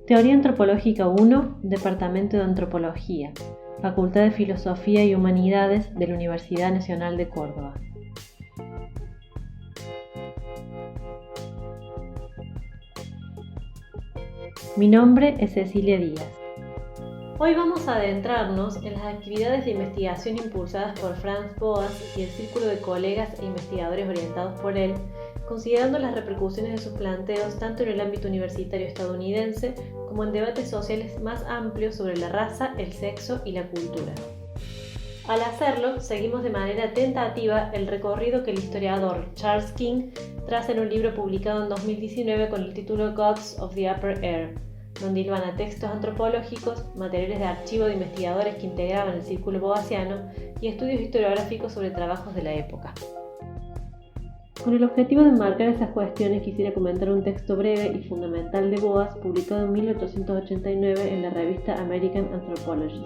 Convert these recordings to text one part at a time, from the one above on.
Teoría Antropológica 1, Departamento de Antropología, Facultad de Filosofía y Humanidades de la Universidad Nacional de Córdoba. Mi nombre es Cecilia Díaz. Hoy vamos a adentrarnos en las actividades de investigación impulsadas por Franz Boas y el círculo de colegas e investigadores orientados por él, considerando las repercusiones de sus planteos tanto en el ámbito universitario estadounidense como en debates sociales más amplios sobre la raza, el sexo y la cultura. Al hacerlo, seguimos de manera tentativa el recorrido que el historiador Charles King traza en un libro publicado en 2019 con el título Gods of the Upper Air, donde hilvana textos antropológicos, materiales de archivo de investigadores que integraban el círculo boasiano y estudios historiográficos sobre trabajos de la época. Con el objetivo de enmarcar esas cuestiones, quisiera comentar un texto breve y fundamental de Boas publicado en 1889 en la revista American Anthropologist.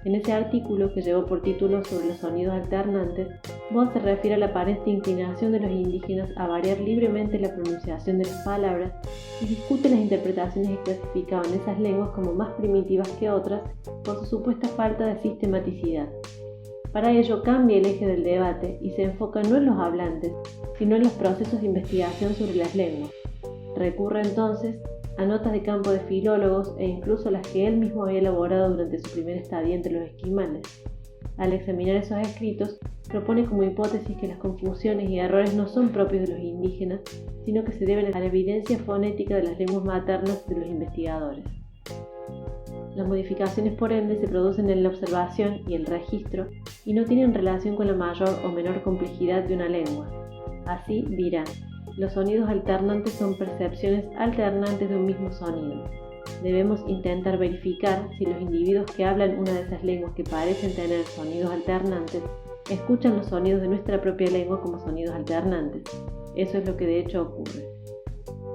En ese artículo, que llevó por título Sobre los sonidos alternantes, Boas se refiere a la aparente inclinación de los indígenas a variar libremente la pronunciación de las palabras y discute las interpretaciones que clasificaban esas lenguas como más primitivas que otras por su supuesta falta de sistematicidad. Para ello cambia el eje del debate y se enfoca no en los hablantes, sino en los procesos de investigación sobre las lenguas. Recurre entonces a notas de campo de filólogos e incluso las que él mismo había elaborado durante su primera estadía entre los esquimales. Al examinar esos escritos, propone como hipótesis que las confusiones y errores no son propios de los indígenas, sino que se deben a la evidencia fonética de las lenguas maternas de los investigadores. Las modificaciones, por ende, se producen en la observación y el registro y no tienen relación con la mayor o menor complejidad de una lengua. Así dirá, los sonidos alternantes son percepciones alternantes de un mismo sonido. Debemos intentar verificar si los individuos que hablan una de esas lenguas que parecen tener sonidos alternantes escuchan los sonidos de nuestra propia lengua como sonidos alternantes. Eso es lo que de hecho ocurre.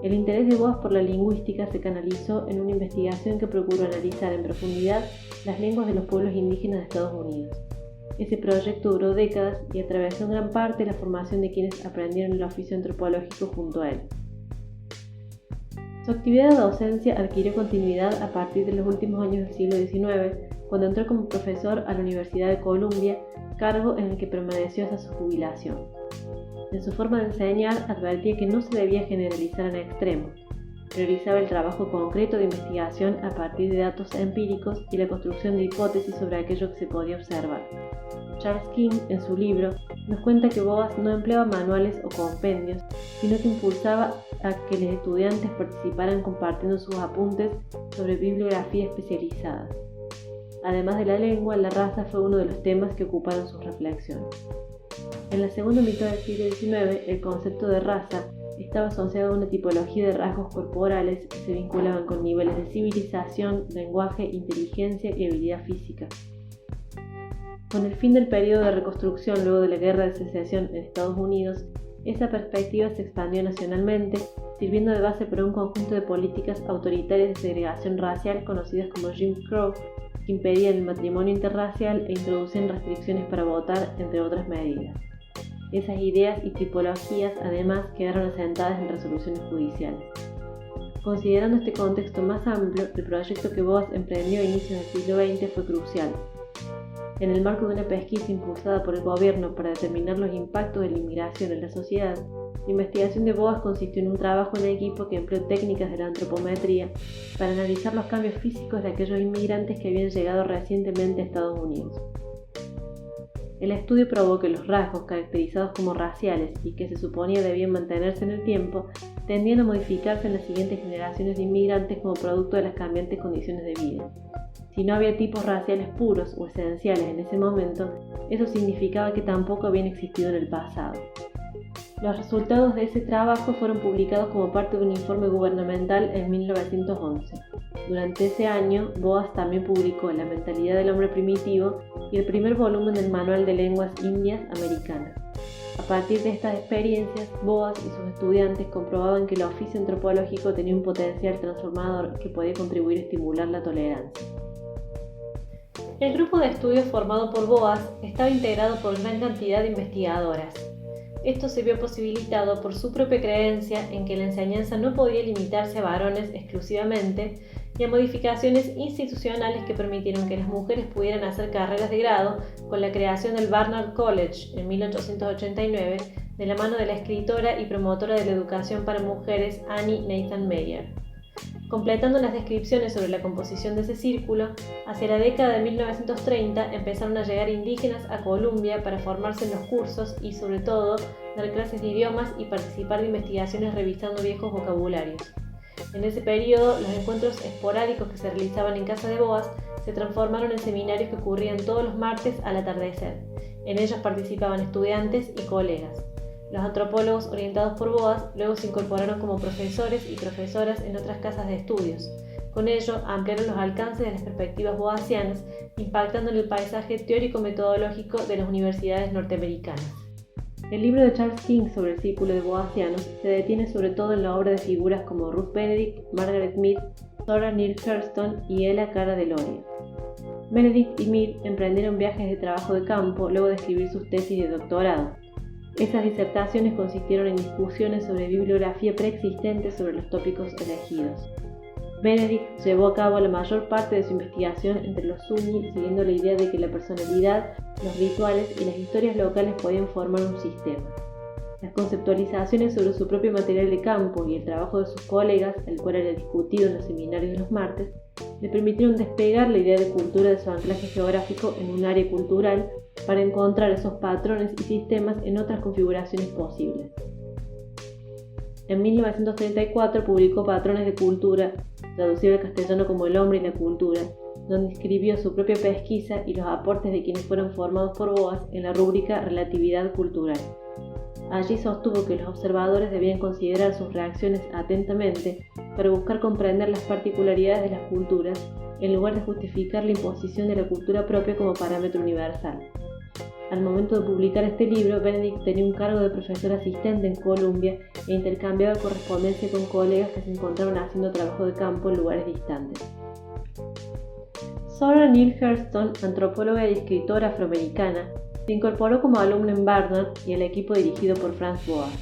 El interés de Boas por la lingüística se canalizó en una investigación que procuró analizar en profundidad las lenguas de los pueblos indígenas de Estados Unidos. Ese proyecto duró décadas y atravesó en gran parte la formación de quienes aprendieron el oficio antropológico junto a él. Su actividad de docencia adquirió continuidad a partir de los últimos años del siglo XIX, cuando entró como profesor a la Universidad de Columbia, cargo en el que permaneció hasta su jubilación. En su forma de enseñar advertía que no se debía generalizar en extremo. Priorizaba el trabajo concreto de investigación a partir de datos empíricos y la construcción de hipótesis sobre aquello que se podía observar. Charles King, en su libro, nos cuenta que Boas no empleaba manuales o compendios, sino que impulsaba a que los estudiantes participaran compartiendo sus apuntes sobre bibliografía especializada. Además de la lengua, la raza fue uno de los temas que ocuparon sus reflexiones. En la segunda mitad del siglo XIX, el concepto de raza estaba asociado a una tipología de rasgos corporales que se vinculaban con niveles de civilización, lenguaje, inteligencia y habilidad física. Con el fin del periodo de reconstrucción luego de la Guerra de Secesión en Estados Unidos, esa perspectiva se expandió nacionalmente, sirviendo de base para un conjunto de políticas autoritarias de segregación racial conocidas como Jim Crow, que impedían el matrimonio interracial e introducían restricciones para votar, entre otras medidas. Esas ideas y tipologías, además, quedaron asentadas en resoluciones judiciales. Considerando este contexto más amplio, el proyecto que Boas emprendió a inicios del siglo XX fue crucial. En el marco de una pesquisa impulsada por el gobierno para determinar los impactos de la inmigración en la sociedad, la investigación de Boas consistió en un trabajo en equipo que empleó técnicas de la antropometría para analizar los cambios físicos de aquellos inmigrantes que habían llegado recientemente a Estados Unidos. El estudio probó que los rasgos caracterizados como raciales y que se suponía debían mantenerse en el tiempo tendían a modificarse en las siguientes generaciones de inmigrantes como producto de las cambiantes condiciones de vida. Si no había tipos raciales puros o esenciales en ese momento, eso significaba que tampoco habían existido en el pasado. Los resultados de ese trabajo fueron publicados como parte de un informe gubernamental en 1911. Durante ese año, Boas también publicó La mentalidad del hombre primitivo y el primer volumen del Manual de Lenguas Indias Americanas. A partir de estas experiencias, Boas y sus estudiantes comprobaban que el oficio antropológico tenía un potencial transformador que podía contribuir a estimular la tolerancia. El grupo de estudio formado por Boas estaba integrado por gran cantidad de investigadoras. esto se vio posibilitado por su propia creencia en que la enseñanza no podía limitarse a varones exclusivamente y a modificaciones institucionales que permitieron que las mujeres pudieran hacer carreras de grado con la creación del Barnard College en 1889 de la mano de la escritora y promotora de la educación para mujeres Annie Nathan Meyer. Completando las descripciones sobre la composición de ese círculo, hacia la década de 1930 empezaron a llegar indígenas a Columbia para formarse en los cursos y, sobre todo, dar clases de idiomas y participar de investigaciones revisando viejos vocabularios. En ese periodo, los encuentros esporádicos que se realizaban en casa de Boas se transformaron en seminarios que ocurrían todos los martes al atardecer. En ellos participaban estudiantes y colegas. Los antropólogos orientados por Boas luego se incorporaron como profesores y profesoras en otras casas de estudios. Con ello, ampliaron los alcances de las perspectivas boasianas, impactando en el paisaje teórico-metodológico de las universidades norteamericanas. El libro de Charles King sobre el círculo de boasianos se detiene sobre todo en la obra de figuras como Ruth Benedict, Margaret Mead, Zora Neale Hurston y Ella Cara Deloria. Benedict y Mead emprendieron viajes de trabajo de campo luego de escribir sus tesis de doctorado. Esas disertaciones consistieron en discusiones sobre bibliografía preexistente sobre los tópicos elegidos. Benedict llevó a cabo la mayor parte de su investigación entre los Zuni, siguiendo la idea de que la personalidad, los rituales y las historias locales podían formar un sistema. Las conceptualizaciones sobre su propio material de campo y el trabajo de sus colegas, el cual era discutido en los seminarios de los martes, le permitieron despegar la idea de cultura de su anclaje geográfico en un área cultural para encontrar esos patrones y sistemas en otras configuraciones posibles. En 1934 publicó Patrones de Cultura, traducido al castellano como El hombre y la cultura, donde escribió su propia pesquisa y los aportes de quienes fueron formados por Boas en la rúbrica Relatividad Cultural. Allí sostuvo que los observadores debían considerar sus reacciones atentamente para buscar comprender las particularidades de las culturas, en lugar de justificar la imposición de la cultura propia como parámetro universal. Al momento de publicar este libro, Benedict tenía un cargo de profesor asistente en Columbia e intercambiaba correspondencia con colegas que se encontraban haciendo trabajo de campo en lugares distantes. Zora Neale Hurston, antropóloga y escritora afroamericana, se incorporó como alumna en Barnard y al equipo dirigido por Franz Boas.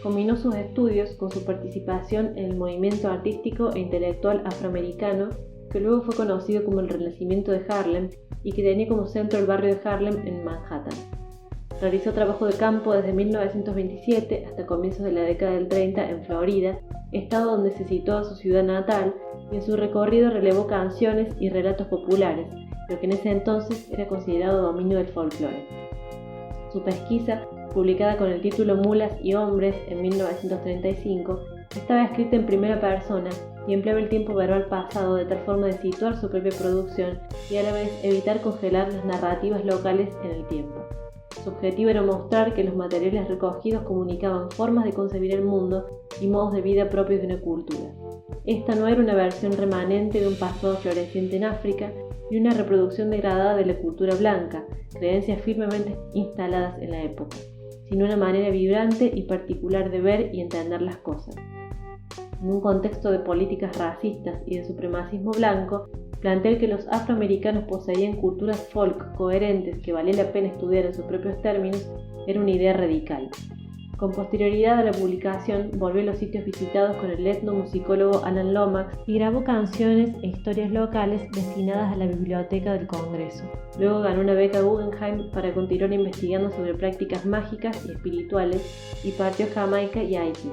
Combinó sus estudios con su participación en el movimiento artístico e intelectual afroamericano, que luego fue conocido como el Renacimiento de Harlem y que tenía como centro el barrio de Harlem en Manhattan. Realizó trabajo de campo desde 1927 hasta comienzos de la década del 30 en Florida, estado donde se situó su ciudad natal, y en su recorrido relevó canciones y relatos populares, lo que en ese entonces era considerado dominio del folclore. Su pesquisa, publicada con el título Mulas y Hombres en 1935, estaba escrita en primera persona y empleaba el tiempo verbal pasado de tal forma de situar su propia producción y a la vez evitar congelar las narrativas locales en el tiempo. Su objetivo era mostrar que los materiales recogidos comunicaban formas de concebir el mundo y modos de vida propios de una cultura. Esta no era una versión remanente de un pasado floreciente en África ni una reproducción degradada de la cultura blanca, creencias firmemente instaladas en la época, sino una manera vibrante y particular de ver y entender las cosas. En un contexto de políticas racistas y de supremacismo blanco, plantear que los afroamericanos poseían culturas folk coherentes que valía la pena estudiar en sus propios términos era una idea radical. Con posterioridad a la publicación, volvió a los sitios visitados con el etnomusicólogo Alan Lomax y grabó canciones e historias locales destinadas a la biblioteca del Congreso. Luego ganó una beca Guggenheim para continuar investigando sobre prácticas mágicas y espirituales y partió a Jamaica y Haití.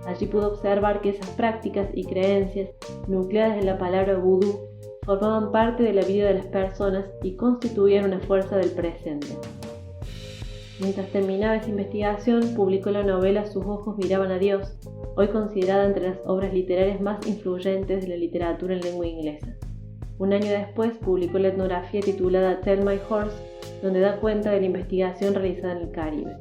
Allí pudo observar que esas prácticas y creencias, nucleadas en la palabra vudú, formaban parte de la vida de las personas y constituían una fuerza del presente. Mientras terminaba esa investigación, publicó la novela Sus ojos miraban a Dios, hoy considerada entre las obras literarias más influyentes de la literatura en lengua inglesa. Un año después, publicó la etnografía titulada Tell My Horse, donde da cuenta de la investigación realizada en el Caribe.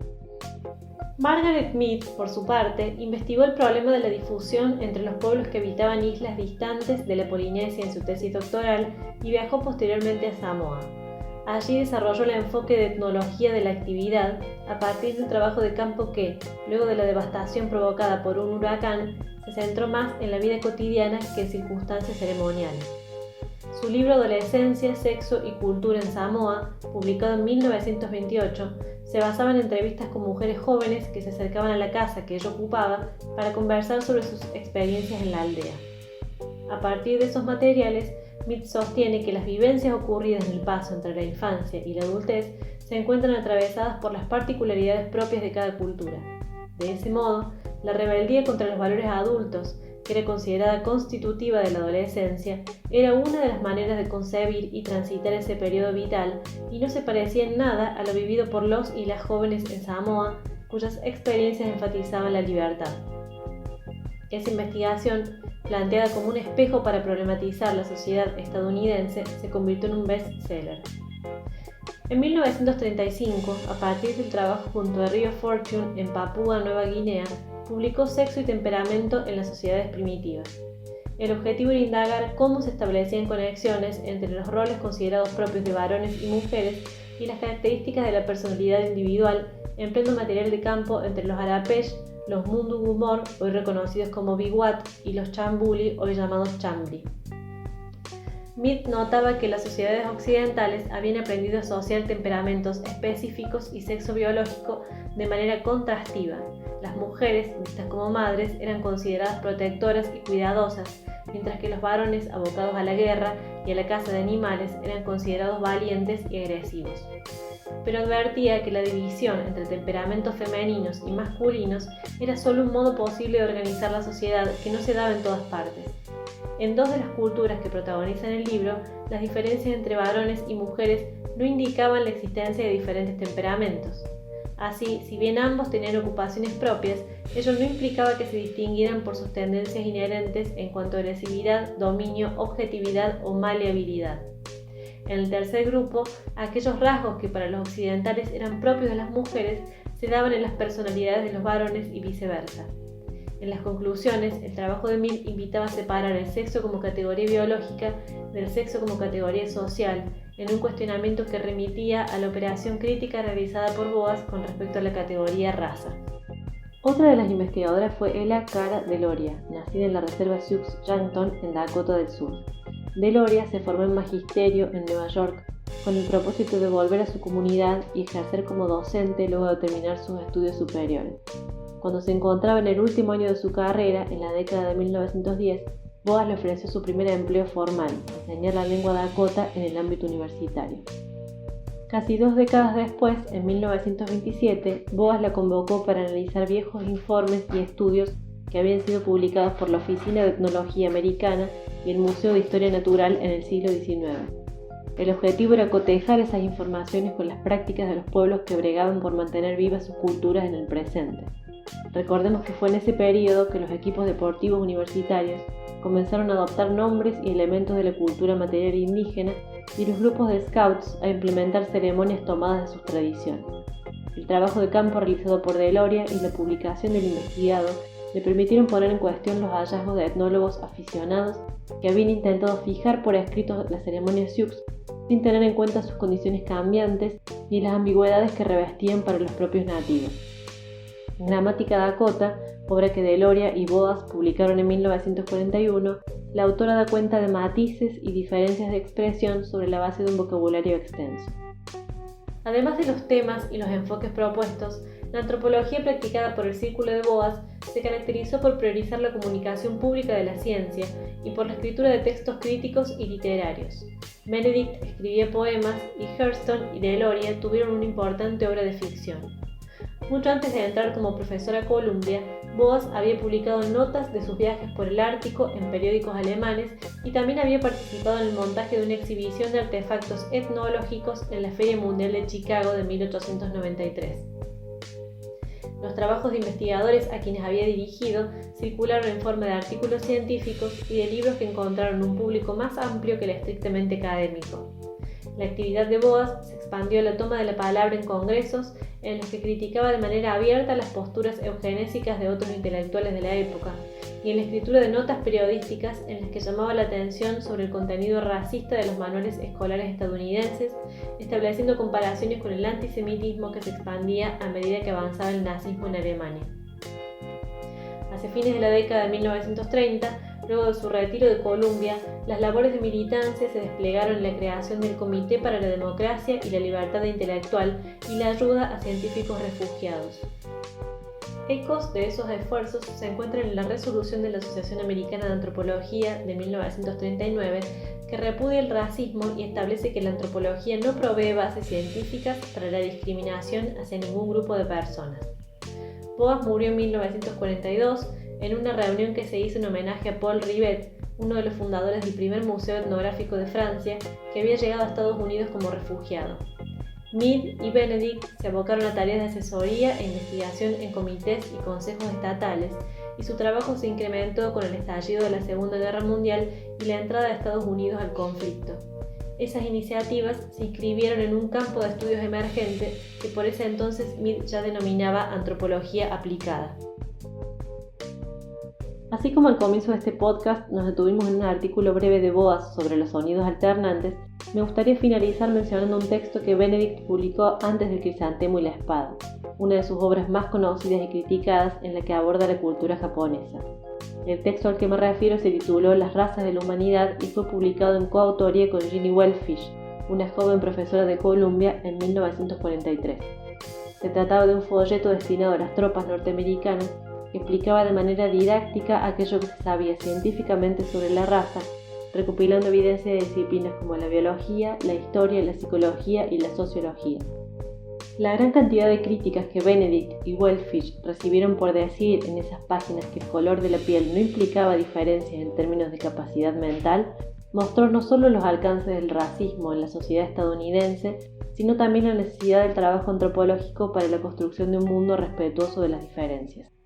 Margaret Mead, por su parte, investigó el problema de la difusión entre los pueblos que habitaban islas distantes de la Polinesia en su tesis doctoral y viajó posteriormente a Samoa. Allí desarrolló el enfoque de etnología de la actividad a partir de un trabajo de campo que, luego de la devastación provocada por un huracán, se centró más en la vida cotidiana que en circunstancias ceremoniales. Su libro Adolescencia, Sexo y Cultura en Samoa, publicado en 1928, se basaba en entrevistas con mujeres jóvenes que se acercaban a la casa que ella ocupaba para conversar sobre sus experiencias en la aldea. A partir de esos materiales, Mead sostiene que las vivencias ocurridas en el paso entre la infancia y la adultez se encuentran atravesadas por las particularidades propias de cada cultura. De ese modo, la rebeldía contra los valores adultos, que era considerada constitutiva de la adolescencia, era una de las maneras de concebir y transitar ese periodo vital y no se parecía en nada a lo vivido por los y las jóvenes en Samoa, cuyas experiencias enfatizaban la libertad. Esa investigación, planteada como un espejo para problematizar la sociedad estadounidense, se convirtió en un bestseller. En 1935, a partir del trabajo junto a Rio Fortune en Papúa Nueva Guinea, publicó Sexo y Temperamento en las sociedades primitivas. El objetivo era indagar cómo se establecían conexiones entre los roles considerados propios de varones y mujeres y las características de la personalidad individual, empleando material de campo entre los Arapesh, los Mundugumor, hoy reconocidos como Biwat, y los Chambuli, hoy llamados Chambri. Mead notaba que las sociedades occidentales habían aprendido a asociar temperamentos específicos y sexo biológico de manera contrastiva. Las mujeres, vistas como madres, eran consideradas protectoras y cuidadosas, mientras que los varones, abocados a la guerra y a la caza de animales, eran considerados valientes y agresivos. Pero advertía que la división entre temperamentos femeninos y masculinos era solo un modo posible de organizar la sociedad que no se daba en todas partes. En dos de las culturas que protagonizan el libro, las diferencias entre varones y mujeres no indicaban la existencia de diferentes temperamentos. Así, si bien ambos tenían ocupaciones propias, ello no implicaba que se distinguieran por sus tendencias inherentes en cuanto a agresividad, dominio, objetividad o maleabilidad. En el tercer grupo, aquellos rasgos que para los occidentales eran propios de las mujeres se daban en las personalidades de los varones y viceversa. En las conclusiones, el trabajo de Mead invitaba a separar el sexo como categoría biológica del sexo como categoría social, en un cuestionamiento que remitía a la operación crítica realizada por Boas con respecto a la categoría raza. Otra de las investigadoras fue Ella Cara Deloria, nacida en la reserva Sioux-Yankton en Dakota del Sur. Deloria se formó en magisterio en Nueva York con el propósito de volver a su comunidad y ejercer como docente luego de terminar sus estudios superiores. Cuando se encontraba en el último año de su carrera, en la década de 1910, Boas le ofreció su primer empleo formal, enseñar la lengua dakota en el ámbito universitario. Casi 2 décadas después, en 1927, Boas la convocó para analizar viejos informes y estudios que habían sido publicados por la Oficina de Etnología Americana y el Museo de Historia Natural en el siglo XIX. El objetivo era cotejar esas informaciones con las prácticas de los pueblos que bregaban por mantener vivas sus culturas en el presente. Recordemos que fue en ese periodo que los equipos deportivos universitarios comenzaron a adoptar nombres y elementos de la cultura material indígena y los grupos de scouts a implementar ceremonias tomadas de sus tradiciones. El trabajo de campo realizado por Deloria y la publicación del investigado le permitieron poner en cuestión los hallazgos de etnólogos aficionados que habían intentado fijar por escrito las ceremonias Sioux sin tener en cuenta sus condiciones cambiantes ni las ambigüedades que revestían para los propios nativos. Gramática Dakota, obra que Deloria y Boas publicaron en 1941, la autora da cuenta de matices y diferencias de expresión sobre la base de un vocabulario extenso. Además de los temas y los enfoques propuestos, la antropología practicada por el Círculo de Boas se caracterizó por priorizar la comunicación pública de la ciencia y por la escritura de textos críticos y literarios. Benedict escribía poemas y Hurston y Deloria tuvieron una importante obra de ficción. Mucho antes de entrar como profesora a Columbia, Boas había publicado notas de sus viajes por el Ártico en periódicos alemanes y también había participado en el montaje de una exhibición de artefactos etnológicos en la Feria Mundial de Chicago de 1893. Los trabajos de investigadores a quienes había dirigido circularon en forma de artículos científicos y de libros que encontraron un público más amplio que el estrictamente académico. La actividad de Boas se expandió a la toma de la palabra en congresos en los que criticaba de manera abierta las posturas eugenésicas de otros intelectuales de la época y en la escritura de notas periodísticas en las que llamaba la atención sobre el contenido racista de los manuales escolares estadounidenses, estableciendo comparaciones con el antisemitismo que se expandía a medida que avanzaba el nazismo en Alemania. Hacia fines de la década de 1930, Luego de su retiro de Columbia, las labores de militancia se desplegaron en la creación del Comité para la Democracia y la Libertad Intelectual y la ayuda a científicos refugiados. Ecos de esos esfuerzos se encuentran en la resolución de la Asociación Americana de Antropología de 1939, que repudia el racismo y establece que la antropología no provee bases científicas para la discriminación hacia ningún grupo de personas. Boas murió en 1942 en una reunión que se hizo en homenaje a Paul Rivet, uno de los fundadores del primer museo etnográfico de Francia, que había llegado a Estados Unidos como refugiado. Mead y Benedict se abocaron a tareas de asesoría e investigación en comités y consejos estatales, y su trabajo se incrementó con el estallido de la Segunda Guerra Mundial y la entrada de Estados Unidos al conflicto. Esas iniciativas se inscribieron en un campo de estudios emergente que por ese entonces Mead ya denominaba antropología aplicada. Así como al comienzo de este podcast nos detuvimos en un artículo breve de Boas sobre los sonidos alternantes, me gustaría finalizar mencionando un texto que Benedict publicó antes del Crisantemo y la espada, una de sus obras más conocidas y criticadas en la que aborda la cultura japonesa. El texto al que me refiero se tituló Las razas de la humanidad y fue publicado en coautoría con Ginny Welfish, una joven profesora de Columbia, en 1943. Se trataba de un folleto destinado a las tropas norteamericanas que explicaba de manera didáctica aquello que se sabía científicamente sobre la raza, recopilando evidencia de disciplinas como la biología, la historia, la psicología y la sociología. La gran cantidad de críticas que Benedict y Welfish recibieron por decir en esas páginas que el color de la piel no implicaba diferencias en términos de capacidad mental, mostró no solo los alcances del racismo en la sociedad estadounidense, sino también la necesidad del trabajo antropológico para la construcción de un mundo respetuoso de las diferencias.